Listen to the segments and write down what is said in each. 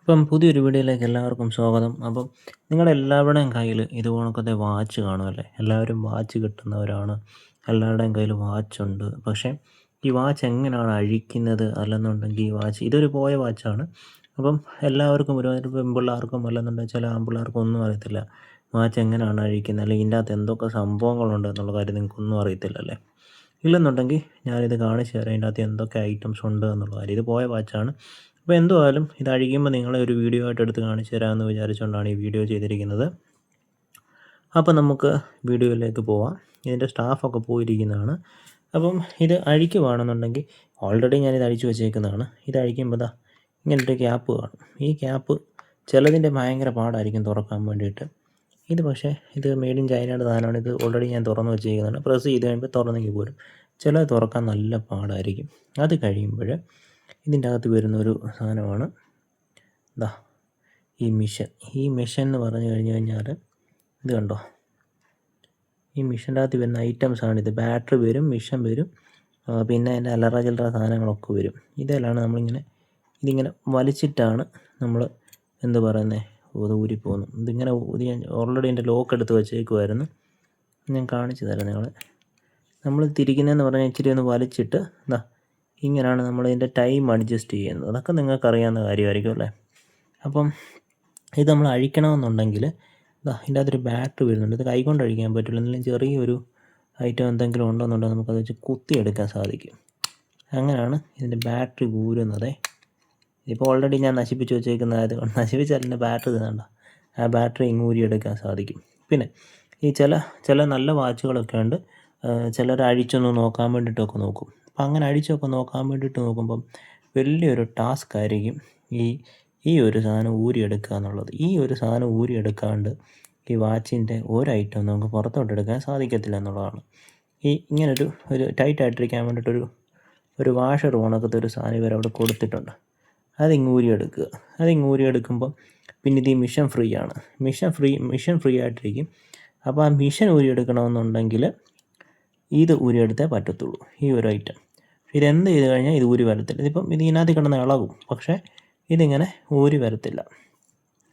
ഇപ്പം പുതിയൊരു വീഡിയോയിലേക്ക് എല്ലാവർക്കും സ്വാഗതം. അപ്പം നിങ്ങളുടെ എല്ലാവരുടെയും കയ്യിൽ ഇത് കണക്കത്തെ വാച്ച് കാണുമല്ലേ? എല്ലാവരും വാച്ച് കിട്ടുന്നവരാണ്. എല്ലാവരുടെയും കയ്യിൽ വാച്ചുണ്ട്. പക്ഷേ ഈ വാച്ച് എങ്ങനെയാണ് അഴിക്കുന്നത്? അല്ലെന്നുണ്ടെങ്കിൽ ഈ വാച്ച് ഇതൊരു പോയ വാച്ചാണ്. അപ്പം എല്ലാവർക്കും ഒരുമാതിരി പെൺപിള്ളേർക്കും അല്ലെന്നുണ്ടെങ്കിൽ ചില ആൺപിള്ളേർക്കും ഒന്നും അറിയത്തില്ല. വാച്ച് എങ്ങനെയാണ് അഴിക്കുന്നത്? അല്ലെങ്കിൽ ഇതിൻ്റെ അകത്ത് എന്തൊക്കെ സംഭവങ്ങളുണ്ട് എന്നുള്ള കാര്യം നിങ്ങൾക്കൊന്നും അറിയത്തില്ലല്ലേ? ഇല്ലെന്നുണ്ടെങ്കിൽ ഞാനിത് കാണിച്ചു തരാം. ഇതിൻ്റെ അകത്ത് എന്തൊക്കെ ഐറ്റംസ് ഉണ്ട് എന്നുള്ള കാര്യം. ഇത് പോയ വാച്ചാണ്. അപ്പോൾ എന്തുവായാലും ഇത് അഴിക്കുമ്പോൾ നിങ്ങളെ ഒരു വീഡിയോ ആയിട്ട് എടുത്ത് കാണിച്ചു തരാമെന്ന് വിചാരിച്ചുകൊണ്ടാണ് ഈ വീഡിയോ ചെയ്തിരിക്കുന്നത്. അപ്പോൾ നമുക്ക് വീഡിയോയിലേക്ക് പോവാം. ഇതിൻ്റെ സ്റ്റാഫൊക്കെ പോയിരിക്കുന്നതാണ്. അപ്പം ഇത് അഴിക്കുവാണെന്നുണ്ടെങ്കിൽ ഓൾറെഡി ഞാനിത് അഴിച്ചു വെച്ചേക്കുന്നതാണ്. ഇത് അഴിക്കുമ്പോൾ ദാ ഇങ്ങനത്തെ ക്യാപ്പ് കാണും. ഈ ക്യാപ്പ് ചിലതിൻ്റെ ഭയങ്കര പാടായിരിക്കും തുറക്കാൻ വേണ്ടിയിട്ട്. ഇത് പക്ഷേ ഇത് മെയ്ഡ് ഇൻ ചൈനയുടെ സാധനമാണ്. ഇത് ഓൾറെഡി ഞാൻ തുറന്ന് വെച്ചേക്കുന്നതാണ്. പ്രസ് ചെയ്ത് കഴിയുമ്പോൾ തുറന്നെങ്കിൽ പോരും. ചിലത് തുറക്കാൻ നല്ല പാടായിരിക്കും. അത് കഴിയുമ്പോൾ ഇതിൻ്റെ അകത്ത് വരുന്നൊരു സാധനമാണ് ദാ ഈ മിഷൻ. ഈ മിഷൻ എന്ന് പറഞ്ഞു കഴിഞ്ഞാൽ ഇത് കണ്ടോ, ഈ മിഷൻ്റെ അകത്ത് വരുന്ന ഐറ്റംസാണിത്. ബാറ്ററി വരും, മിഷൻ വരും, പിന്നെ അതിൻ്റെ അലറ ചില്ലറ സാധനങ്ങളൊക്കെ വരും. ഇതെല്ലാം ഇതിങ്ങനെ വലിച്ചിട്ടാണ് നമ്മൾ എന്ത് പറയുന്നത് ഇത് ഊരിപ്പോകുന്നത്. ഇതിങ്ങനെ ഞാൻ ഓൾറെഡി എൻ്റെ ലോക്ക് എടുത്ത് വെച്ചേക്കുമായിരുന്നു. ഞാൻ കാണിച്ചു തരാം നിങ്ങളെ. നമ്മൾ തിരിക്കുന്നതെന്ന് പറഞ്ഞാൽ ഇച്ചിരി ഒന്ന് വലിച്ചിട്ട് ഇതാ ഇങ്ങനെയാണ് നമ്മളിതിൻ്റെ ടൈം അഡ്ജസ്റ്റ് ചെയ്യുന്നത്. അതൊക്കെ നിങ്ങൾക്കറിയാവുന്ന കാര്യമായിരിക്കും അല്ലേ? അപ്പം ഇത് നമ്മൾ അഴിക്കണമെന്നുണ്ടെങ്കിൽ ഇതാ ഇതിൻ്റെ അകത്തൊരു ബാറ്ററി വരുന്നുണ്ട്. ഇത് കൈകൊണ്ട് അഴിക്കാൻ പറ്റില്ല. എന്തെങ്കിലും ചെറിയൊരു ഐറ്റം എന്തെങ്കിലും ഉണ്ടെന്നുണ്ടെങ്കിൽ നമുക്കത് വെച്ച് കുത്തിയെടുക്കാൻ സാധിക്കും. അങ്ങനെയാണ് ഇതിൻ്റെ ബാറ്ററി ഊരുന്നത്. ഇപ്പോൾ ഓൾറെഡി ഞാൻ നശിപ്പിച്ച് വെച്ചേക്കുന്നത് കൊണ്ട് നശിപ്പിച്ചതിൻ്റെ ബാറ്ററി തന്നണ്ട, ആ ബാറ്ററി ഇങ്ങ് ഊരിയെടുക്കാൻ സാധിക്കും. പിന്നെ ഈ ചില നല്ല വാച്ചുകളൊക്കെ ഉണ്ട്. ചിലർ അഴിച്ചൊന്ന് നോക്കാൻ വേണ്ടിയിട്ടൊക്കെ നോക്കും. അപ്പം അങ്ങനെ അഴിച്ചൊക്കെ നോക്കാൻ വേണ്ടിയിട്ട് നോക്കുമ്പം വലിയൊരു ടാസ്ക് ആയിരിക്കും ഈ ഒരു സാധനം ഊരിയെടുക്കുക എന്നുള്ളത്. ഈ ഒരു സാധനം ഊരിയെടുക്കാണ്ട് ഈ വാച്ചിൻ്റെ ഒരു ഐറ്റം നമുക്ക് പുറത്തോട്ടെടുക്കാൻ സാധിക്കത്തില്ല എന്നുള്ളതാണ്. ഇങ്ങനൊരു ടൈറ്റ് ആയിട്ടിരിക്കാൻ വേണ്ടിയിട്ടൊരു വാഷർ കണക്കത്തെ ഒരു സാധനം ഇവരവിടെ കൊടുത്തിട്ടുണ്ട്. അതിങ്ങ് ഊരിയെടുക്കുക. ഊരിയെടുക്കുമ്പം പിന്നെ ഇത് ഈ മിഷൻ ഫ്രീ ആണ്. മിഷൻ ഫ്രീ ആയിട്ടിരിക്കും. അപ്പോൾ ആ മിഷൻ ഊരിയെടുക്കണമെന്നുണ്ടെങ്കിൽ ഇത് ഊരിയെടുത്തേ പറ്റത്തുള്ളൂ, ഈ ഒരു ഐറ്റം. ഇതെന്ത് ചെയ്ത് കഴിഞ്ഞാൽ ഇത് ഊരി വരത്തില്ല. ഇതിപ്പം ഇതിനകത്ത് കിടന്ന് ഇളകും, പക്ഷേ ഇതിങ്ങനെ ഊരി വരത്തില്ല.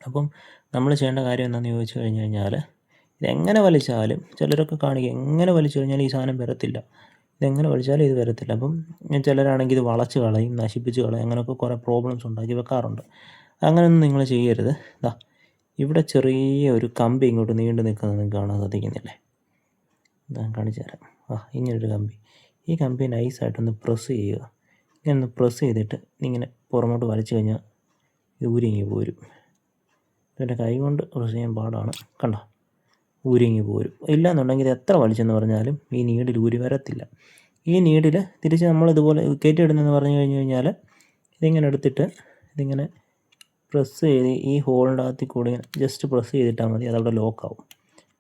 അപ്പം നമ്മൾ ചെയ്യേണ്ട കാര്യം എന്താണെന്ന് ചോദിച്ചു കഴിഞ്ഞാൽ ഇതെങ്ങനെ വലിച്ചാലും ചിലരൊക്കെ കാണിക്കുക എങ്ങനെ വലിച്ചു കഴിഞ്ഞാൽ ഈ സാധനം വരത്തില്ല, ഇതെങ്ങനെ വലിച്ചാലും ഇത് വരത്തില്ല. അപ്പം ചിലരാണെങ്കിൽ ഇത് വളച്ച് കളയും, നശിപ്പിച്ച് കളയും, അങ്ങനെയൊക്കെ കുറേ പ്രോബ്ലംസ് ഉണ്ടാക്കി വെക്കാറുണ്ട്. അങ്ങനെയൊന്നും നിങ്ങൾ ചെയ്യരുത്. ഇതാ ഇവിടെ ചെറിയ ഒരു കമ്പി ഇങ്ങോട്ട് നീണ്ടു നിൽക്കുന്നത് നിങ്ങൾക്ക് കാണാൻ സാധിക്കുന്നില്ലേ? ഞാൻ കാണിച്ചു തരാം. ഇങ്ങനൊരു കമ്പി. ഈ കമ്പി നൈസായിട്ടൊന്ന് പ്രസ് ചെയ്യുക. ഇങ്ങനെ പ്രസ് ചെയ്തിട്ട് ഇങ്ങനെ പുറമോട്ട് വലിച്ചു കഴിഞ്ഞാൽ ഇത് ഊരിങ്ങി പോരും. എൻ്റെ കൈ കൊണ്ട് പ്രസ് ചെയ്യാൻ പാടാണ്, കണ്ടോ, ഊരിങ്ങി പോരും. ഇല്ലയെന്നുണ്ടെങ്കിൽ ഇത് എത്ര വലിച്ചെന്ന് പറഞ്ഞാലും ഈ നീഡിൽ ഊരി വരത്തില്ല. ഈ നീഡിൽ തിരിച്ച് നമ്മളിതുപോലെ കയറ്റിയിടുന്നതെന്ന് പറഞ്ഞു കഴിഞ്ഞാൽ ഇതിങ്ങനെ എടുത്തിട്ട് ഇതിങ്ങനെ പ്രസ് ചെയ്ത് ഈ ഹോളിൻ്റെ അകത്തിൽ കൂടി ഇങ്ങനെ ജസ്റ്റ് പ്രസ് ചെയ്തിട്ടാൽ മതി. അതവിടെ ലോക്കാവും.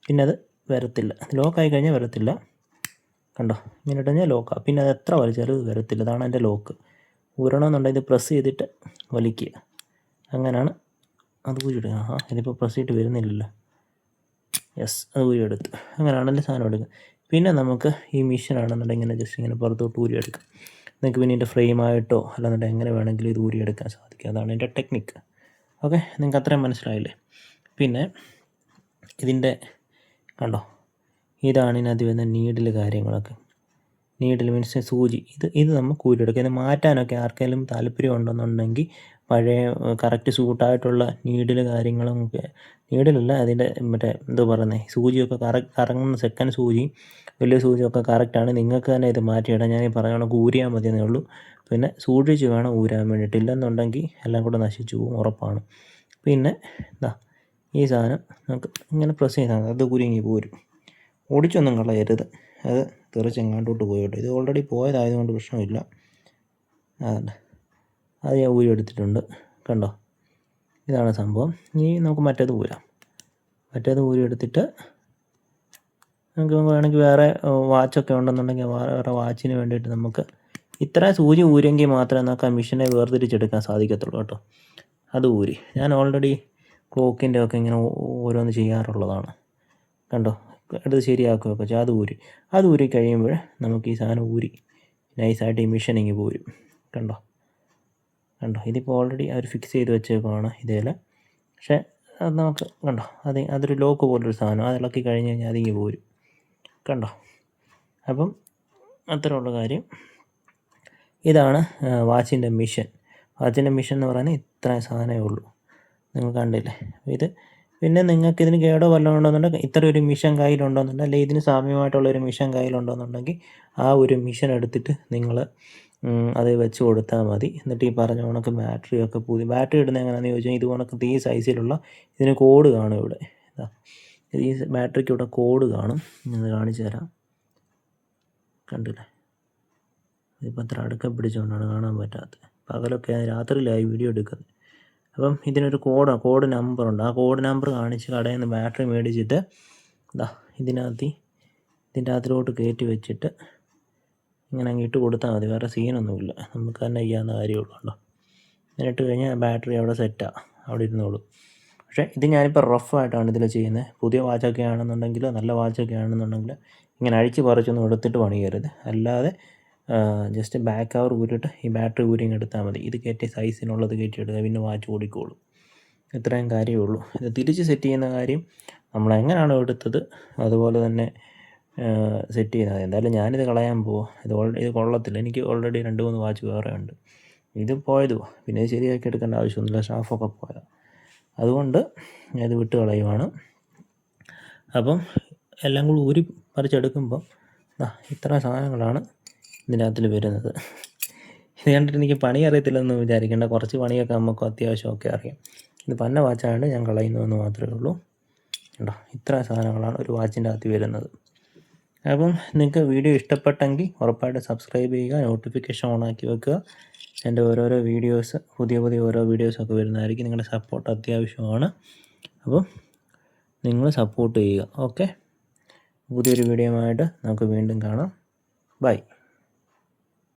പിന്നെ അത് വരത്തില്ല. ലോക്കായി കഴിഞ്ഞാൽ വരത്തില്ല. കണ്ടോ, ഇങ്ങനെ ഇട്ട് കഴിഞ്ഞാൽ ലോക്കാവും. പിന്നെ അത് എത്ര വലിച്ചാലും ഇത് വരത്തില്ല. ഇതാണ് എൻ്റെ ലോക്ക്. ഊരണമെന്നുണ്ടെങ്കിൽ ഇത് പ്രസ് ചെയ്തിട്ട് വലിക്കുക. അങ്ങനെയാണ് അത് ഊരിയെടുക്കുക. ഇതിപ്പോൾ പ്രസ് ചെയ്തിട്ട് വരുന്നില്ലല്ലോ. യെസ്, അത് ഊരിയെടുത്ത്. അങ്ങനെയാണ് എൻ്റെ സാധനം എടുക്കുക. പിന്നെ നമുക്ക് ഈ മിഷനാണെന്നുണ്ടെങ്കിൽ ഇങ്ങനെ ജസ്റ്റ് ഇങ്ങനെ പുറത്തോട്ട് ഊരിയെടുക്കാം. നിങ്ങൾക്ക് പിന്നെ ഇതിൻ്റെ ഫ്രെയിമായിട്ടോ അല്ലാന്നുണ്ടെങ്കിൽ എങ്ങനെ വേണമെങ്കിലും ഇത് ഊരിയെടുക്കാൻ സാധിക്കും. അതാണ് എൻ്റെ ടെക്നിക്ക്. ഓക്കെ, നിങ്ങൾക്ക് അത്രയും മനസ്സിലായില്ലേ? പിന്നെ ഇതിൻ്റെ കണ്ടോ, ഇതാണ് ഇതിനകത്ത് വരുന്ന നീഡിൽ കാര്യങ്ങളൊക്കെ. നീഡിൽ മീൻസ് സൂചി. ഇത് നമുക്ക് ഊരിയെടുക്കാം. ഇത് മാറ്റാനൊക്കെ ആർക്കെങ്കിലും താല്പര്യം ഉണ്ടെന്നുണ്ടെങ്കിൽ പഴയ കറക്റ്റ് സൂട്ടായിട്ടുള്ള നീഡിൽ കാര്യങ്ങളും ഒക്കെ, നീഡിലല്ല അതിൻ്റെ മറ്റേ എന്തോ പറയുന്നത്, സൂചിയൊക്കെ കറങ്ങുന്ന സെക്കൻഡ് സൂചി, വലിയ സൂചിയൊക്കെ കറക്റ്റാണ്. നിങ്ങൾക്ക് തന്നെ ഇത് മാറ്റിയിടാം. ഞാൻ ഈ പറഞ്ഞ കണക്ക് ഊരിയാൽ മതിയെന്നേ ഉള്ളൂ. പിന്നെ സൂക്ഷിച്ച് വേണം ഊരാൻ വേണ്ടിയിട്ട്. ഇല്ലെന്നുണ്ടെങ്കിൽ എല്ലാം കൂടെ നശിച്ചു പോകും, ഉറപ്പാണ്. പിന്നെ ഇതാ ഈ സാധനം നമുക്ക് ഇങ്ങനെ പ്രസ് ചെയ്താൽ മതി, അത് ഊരിങ്ങി പോരും. ഓടിച്ചൊന്നും കളയരുത്, അത് തെറിച്ച് എങ്ങാണ്ടോട്ട് പോയിട്ട്. ഇത് ഓൾറെഡി പോയതായതുകൊണ്ട് പ്രശ്നമില്ല. അതല്ല, അത് ഞാൻ ഊരി എടുത്തിട്ടുണ്ട്. കണ്ടോ, ഇതാണ് സംഭവം. ഇനി നമുക്ക് മറ്റേത് ഊരാം. മറ്റേത് ഊരി എടുത്തിട്ട് നമുക്ക് വേണമെങ്കിൽ വേറെ വാച്ചൊക്കെ ഉണ്ടെന്നുണ്ടെങ്കിൽ വേറെ വാച്ചിന് വേണ്ടിയിട്ട് നമുക്ക് ഇത്ര സൂചി ഊരെങ്കിൽ മാത്രമേ നമുക്ക് ആ മിഷനെ വേർതിരിച്ചെടുക്കാൻ സാധിക്കത്തുള്ളൂ കേട്ടോ. അത് ഊരി ഞാൻ ഓൾറെഡി ക്ലോക്കിൻ്റെ ഒക്കെ ഇങ്ങനെ ഓരോന്ന് ചെയ്യാറുള്ളതാണ്. കണ്ടോ, എടുത്ത് ശരിയാക്കുകയൊക്കെ വെച്ചാൽ അത് ഊരി കഴിയുമ്പോൾ നമുക്ക് ഈ സാധനം ഊരി നൈസായിട്ട് ഈ മിഷൻ ഇങ്ങ് പോരും. കണ്ടോ, കണ്ടോ, ഇതിപ്പോൾ ഓൾറെഡി അവർ ഫിക്സ് ചെയ്ത് വെച്ചേക്കുവാണ് ഇതേൽ. പക്ഷേ അത് നമുക്ക് കണ്ടോ, അതൊരു ലോക്ക് പോലൊരു സാധനം, അത് ഇളക്കി കഴിഞ്ഞ് കഴിഞ്ഞാൽ അതിങ്ങ് പോരും. കണ്ടോ, അപ്പം അത്രയുള്ള കാര്യം. ഇതാണ് വാച്ചിൻ്റെ മിഷൻ. വാച്ചിൻ്റെ മിഷൻ എന്ന് പറയുന്നത് ഇത്രയും സാധനമേ ഉള്ളൂ, നിങ്ങൾ കണ്ടില്ലേ. ഇത് പിന്നെ നിങ്ങൾക്ക് ഇതിന് കേടോ വല്ലതും ഉണ്ടെന്നുണ്ടെങ്കിൽ, ഇത്ര ഒരു മിഷൻ കയ്യിലുണ്ടോയെന്നുണ്ടെങ്കിൽ, അല്ലെങ്കിൽ ഇതിന് സാമ്യമായിട്ടുള്ളൊരു മിഷൻ കയ്യിലുണ്ടോയെന്നുണ്ടെങ്കിൽ ആ ഒരു മിഷൻ എടുത്തിട്ട് നിങ്ങൾ അത് വെച്ച് കൊടുത്താൽ മതി. എന്നിട്ട് ഈ പറഞ്ഞ കണക്ക് ബാറ്ററിയൊക്കെ ബാറ്ററി ഇടുന്നത് എങ്ങനെയാണെന്ന് ചോദിച്ചാൽ, ഇത് കണക്ക് ഈ സൈസിലുള്ള ഇതിന് കോഡ് കാണും ഇവിടെ. ഈ ബാറ്ററിക്ക് ഇവിടെ കോഡ് കാണും, ഞാൻ കാണിച്ചു തരാം. കണ്ടില്ലേ, ഇതിപ്പോൾ അത്ര അടുക്ക പിടിച്ചുകൊണ്ടാണ് കാണാൻ പറ്റാത്തത്. പകലൊക്കെ രാത്രിയിലായി വീഡിയോ എടുക്കുന്നത്. അപ്പം ഇതിനൊരു കോഡ് നമ്പറുണ്ട്. ആ കോഡ് നമ്പർ കാണിച്ച് കടയിൽ നിന്ന് ബാറ്ററി മേടിച്ചിട്ട് ഇതിൻ്റെ അകത്തിലോട്ട് കയറ്റി വെച്ചിട്ട് ഇങ്ങനെ അങ്ങ് ഇട്ട് കൊടുത്താൽ മതി. വേറെ സീനൊന്നുമില്ല, നമുക്ക് തന്നെ ചെയ്യാവുന്ന കാര്യമുള്ളൂ. കണ്ടോ, ഇട്ട് കഴിഞ്ഞാൽ ബാറ്ററി അവിടെ സെറ്റാണ്, അവിടെ ഇരുന്നോളൂ. പക്ഷേ ഇത് ഞാനിപ്പോൾ റഫായിട്ടാണ് ഇതിൽ ചെയ്യുന്നത്. പുതിയ വാച്ചൊക്കെ ആണെന്നുണ്ടെങ്കിൽ, നല്ല വാച്ചൊക്കെ ആണെന്നുണ്ടെങ്കിൽ ഇങ്ങനെ അഴിച്ച് പറിച്ചൊന്നും എടുത്തിട്ട് പണിയരുത്. അല്ലാതെ ജസ്റ്റ് ബാക്ക് കവർ ഊരിയിട്ട് ഈ ബാറ്ററി ഊരിങ് എടുത്താൽ മതി. ഇത് കയറ്റി സൈസിനുള്ളത് കയറ്റിയെടുക്കുക, പിന്നെ വാച്ച് ഓടിക്കോളും. ഇത്രയും കാര്യമേ ഉള്ളൂ. ഇത് തിരിച്ച് സെറ്റ് ചെയ്യുന്ന കാര്യം നമ്മളെങ്ങനെയാണോ എടുത്തത് അതുപോലെ തന്നെ സെറ്റ് ചെയ്താൽ മതി. എന്തായാലും ഞാനിത് കളയാൻ പോവാം. ഇത് കൊള്ളത്തില്ല. എനിക്ക് ഓൾറെഡി 2-3 വാച്ച് വേറെ ഉണ്ട്. ഇത് പോയതു, പിന്നെ ഇത് ശരിയാക്കി എടുക്കേണ്ട ആവശ്യമൊന്നുമില്ല, സ്റ്റാഫൊക്കെ പോയതാണ്. അതുകൊണ്ട് ഇത് വിട്ട് കളയുവാണ്. അപ്പം എല്ലാം കൂടി ഊരി പറിച്ചെടുക്കുമ്പോൾ ഇത്ര സാധനങ്ങളാണ് ഇതിനകത്തിൽ വരുന്നത്. ഇത് കണ്ടിട്ട് എനിക്ക് പണി അറിയത്തില്ലെന്ന് വിചാരിക്കേണ്ട, കുറച്ച് പണിയൊക്കെ നമുക്ക് അത്യാവശ്യമൊക്കെ അറിയാം. ഇത് പന്ന വാച്ചായതുകൊണ്ട് ഞാൻ കളയുന്നതെന്ന് മാത്രമേ ഉള്ളൂ. കണ്ടോ, ഇത്ര സാധനങ്ങളാണ് ഒരു വാച്ചിൻ്റെ അകത്ത് വരുന്നത്. അപ്പം നിങ്ങൾക്ക് വീഡിയോ ഇഷ്ടപ്പെട്ടെങ്കിൽ ഉറപ്പായിട്ട് സബ്സ്ക്രൈബ് ചെയ്യുക, നോട്ടിഫിക്കേഷൻ ഓണാക്കി വെക്കുക. എൻ്റെ ഓരോരോ വീഡിയോസ്, പുതിയ ഓരോ വീഡിയോസൊക്കെ വരുന്നതായിരിക്കും. നിങ്ങളുടെ സപ്പോർട്ട് അത്യാവശ്യമാണ്. അപ്പം നിങ്ങൾ സപ്പോർട്ട് ചെയ്യുക. ഓക്കെ, പുതിയൊരു വീഡിയോയുമായിട്ട് നമുക്ക് വീണ്ടും കാണാം. ബൈ.